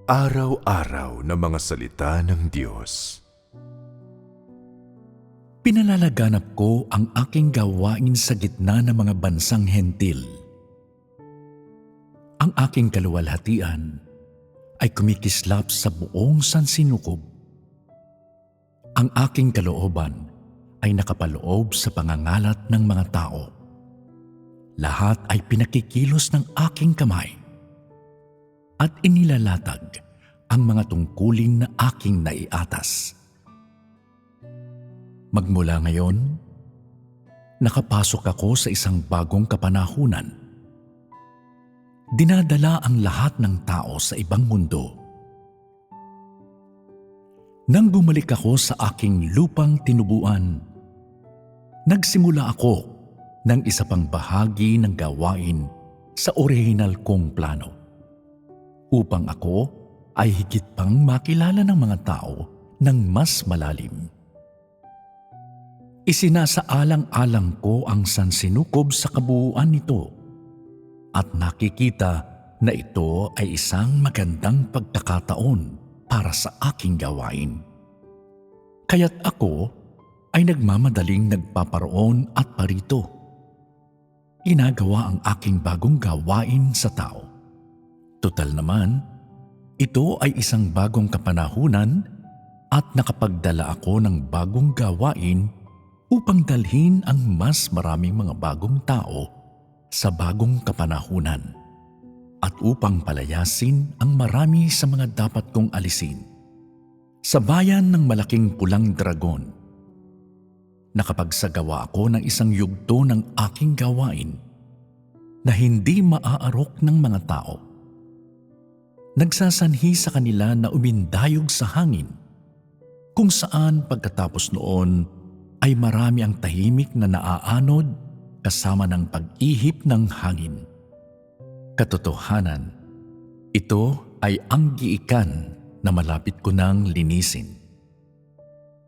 Pang-araw-araw na mga salita ng Diyos. Pinalalaganap ko ang aking gawain sa gitna ng mga bansang hentil. Ang aking kaluwalhatian ay kumikislap sa buong sansinukob. Ang aking kalooban ay nakapaloob sa pangangalat ng mga tao. Lahat ay pinakikilos ng aking kamay at inilalatag ang mga tungkulin na aking naiatas. Magmula ngayon, nakapasok ako sa isang bagong kapanahunan. Dinadala ang lahat ng tao sa ibang mundo. Nang bumalik ako sa aking lupang tinubuan, nagsimula ako ng isa pang bahagi ng gawain sa orihinal kong plano, upang ako ay higit pang makilala ng mga tao ng mas malalim. Isinasaalang-alang ko ang sansinukob sa kabuuan nito at nakikita na ito ay isang magandang pagkakataon para sa aking gawain. Kaya't ako ay nagmamadaling nagpaparoon at parito. Ginagawa ang aking bagong gawain sa tao. Tutal naman, ito ay isang bagong kapanahunan at nakapagdala ako ng bagong gawain upang dalhin ang mas maraming mga bagong tao sa bagong kapanahunan at upang palayasin ang marami sa mga dapat kong alisin. Sa bayan ng malaking pulang dragon, nakapagsagawa ako ng isang yugto ng aking gawain na hindi maaarok ng mga tao. Nagsasanhi sa kanila na umindayog sa hangin, kung saan pagkatapos noon ay marami ang tahimik na naaanod kasama ng pag-ihip ng hangin. Katotohanan, ito ay ang giikan na malapit ko nang linisin.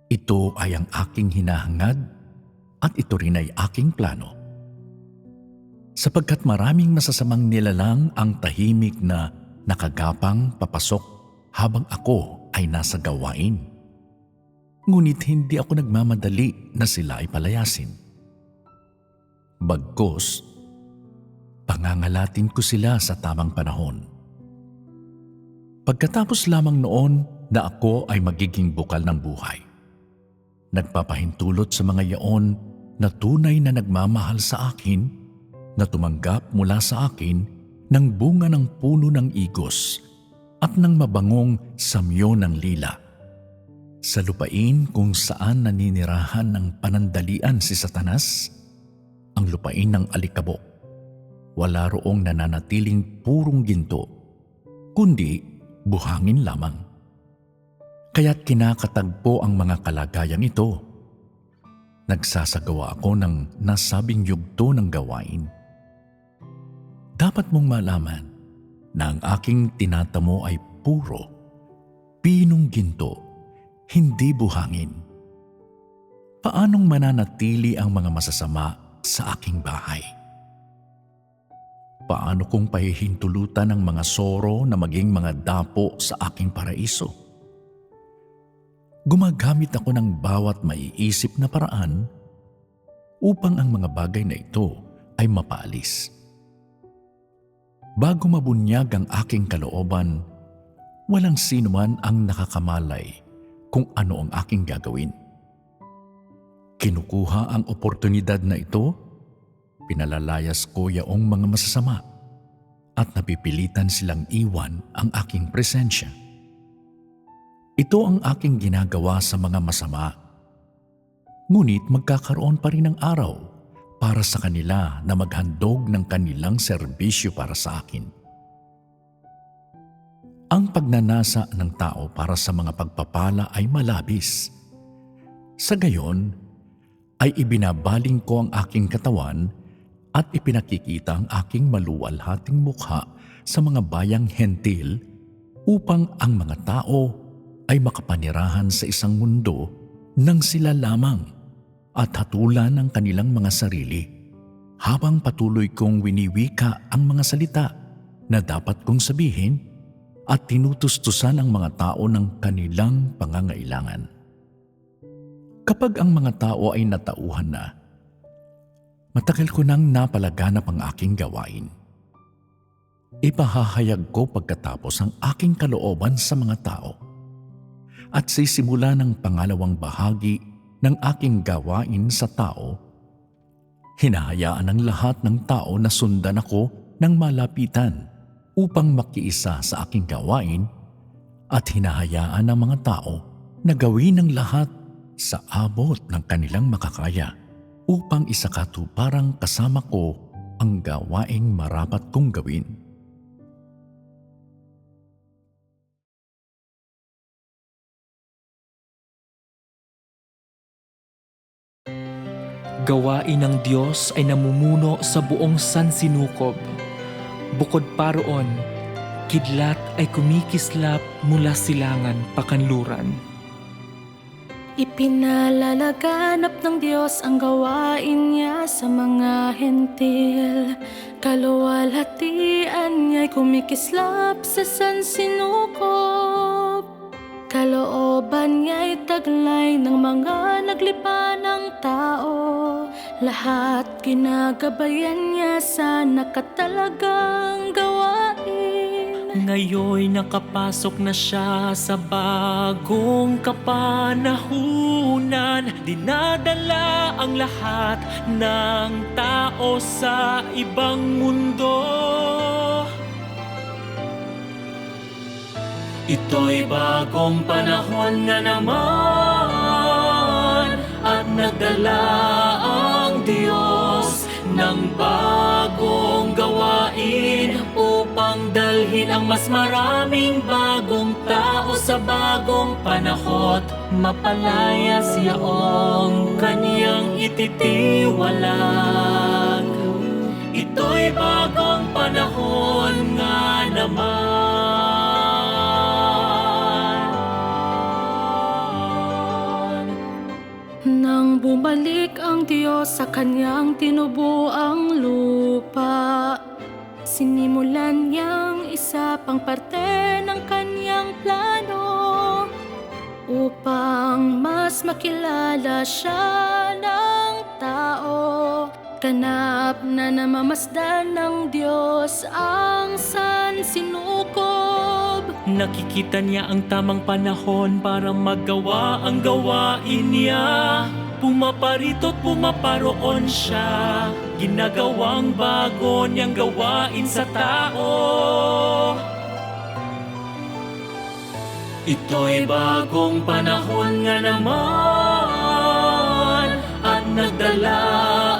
Ito ay ang aking hinahangad at ito rin ay aking plano. Sapagkat maraming masasamang nilalang ang tahimik na nakagapang papasok habang ako ay nasa gawain. Ngunit hindi ako nagmamadali na sila ay palayasin. Bagkus, pangangalatin ko sila sa tamang panahon. Pagkatapos lamang noon na ako ay magiging bukal ng buhay, nagpapahintulot sa mga yaon na tunay na nagmamahal sa akin, na tumanggap mula sa akin ng bunga ng puno ng igos at ng mabangong samyo ng lila. Sa lupain kung saan naninirahan ng panandalian si Satanas, ang lupain ng alikabok, wala roong nananatiling purong ginto, kundi buhangin lamang. Kaya't kinakatagpo ang mga kalagayang ito. Nagsasagawa ako ng nasabing yugto ng gawain. Dapat mong malaman na ang aking tinatamo ay puro, pinong ginto, hindi buhangin. Paanong mananatili ang mga masasama sa aking bahay? Paano kung pahihintulutan ng mga soro na maging mga dapo sa aking paraiso? Gumagamit ako ng bawat maiisip na paraan upang ang mga bagay na ito ay mapaalis. Bago mabunyag ang aking kalooban, walang sino man ang nakakamalay kung ano ang aking gagawin. Kinukuha ang oportunidad na ito, pinalalayas ko yaong mga masasama at napipilitan silang iwan ang aking presensya. Ito ang aking ginagawa sa mga masama. Ngunit magkakaroon pa rin ng araw para sa kanila na maghandog ng kanilang serbisyo para sa akin. Ang pagnanasa ng tao para sa mga pagpapala ay malabis. Sa gayon, ay ibinabaling ko ang aking katawan at ipinakikita ang aking maluwalhating mukha sa mga bayang hentil upang ang mga tao ay makapanirahan sa isang mundo nang sila lamang at hatulan ang kanilang mga sarili habang patuloy kong winiwika ang mga salita na dapat kong sabihin at tinutustusan ang mga tao ng kanilang pangangailangan. Kapag ang mga tao ay natauhan na, matagal ko nang napalaganap ang aking gawain. Ipahahayag ko pagkatapos ang aking kalooban sa mga tao at sisimula ng pangalawang bahagi ng aking gawain sa tao. Hinahayaan ng lahat ng tao na sundan ako ng malapitan upang makiisa sa aking gawain at hinahayaan ng mga tao na gawin ang lahat sa abot ng kanilang makakaya upang isakatuparang kasama ko ang gawaing marapat kong gawin. Gawain ng Diyos ay namumuno sa buong sansinukob. Bukod pa roon, kidlat ay kumikislap mula silangan pakanluran. Ipinalalaganap ng Diyos ang gawain niya sa mga hentil. Kaluwalhatian niya'y kumikislap sa sansinukob. Kalooban niya'y taglay ng mga naglipa ng tao. Lahat ginagabayan niya sa nakatalagang gawain. Ngayon'y nakapasok na siya sa bagong kapanahunan. Dinadala ang lahat ng tao sa ibang mundo. Ito'y bagong panahon nga naman at nagdala ang Diyos ng bagong gawain upang dalhin ang mas maraming bagong tao sa bagong panahon. Mapalaya siyaong kanyang ititiwalag. Ito'y bagong panahon nga naman. Nang bumalik ang Diyos sa kanyang tinubuang lupa, sinimulan niyang isa pang parte ng kanyang plano upang mas makilala siya ng tao. Ganap na namamasdan ng Diyos ang sansinukob. Nakikita niya ang tamang panahon para magawa ang gawain niya. Pumaparito't pumaparoon siya, ginagawang bago niyang gawain sa tao. Ito'y bagong panahon nga naman at nagdala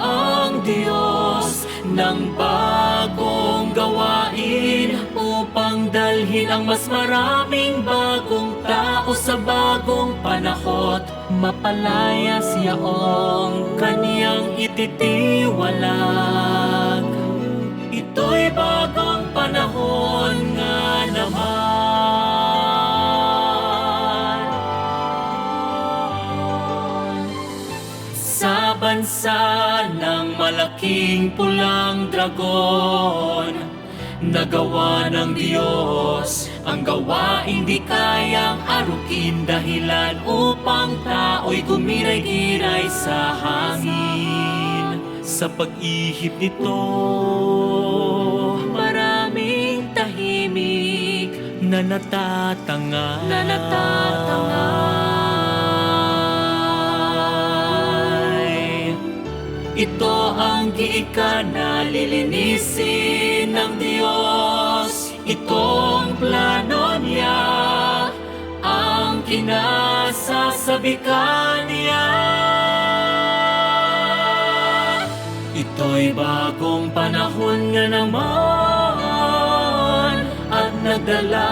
ang Diyos ng bagong gawain upang dalhin ang mas maraming bagong tao sa bagong panahon. Mapalaya siyaong kaniyang ititiwalag. Ito'y bagong panahon nga naman. Sa bansa ng malaking pulang dragon, nagawa ng Diyos ang gawain di kayang arukin, dahilan upang tao'y gumiray-giray sa hangin. Sa pag-ihip nito, maraming tahimik na natatangay. Ito ang giika na lilinisin ng Diyos. Itong plano niya, ang kinasasabikan niya. Ito'y bagong panahon nga naman at nagdala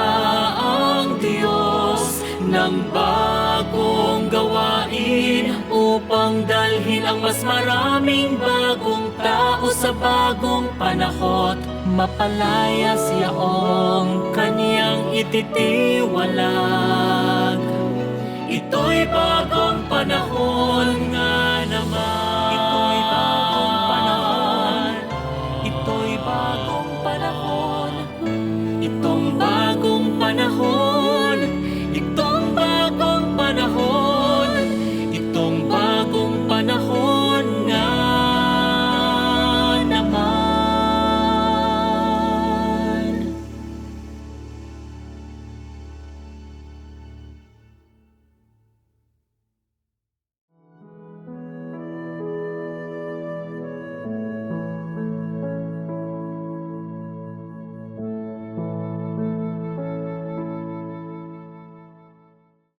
ang Diyos ng bagong gawain upang dalhin ang mas maraming bagong tao sa bagong panahon. Mapalaya siyaong kaniyang ititiwalag. Ito'y bagong panahon nga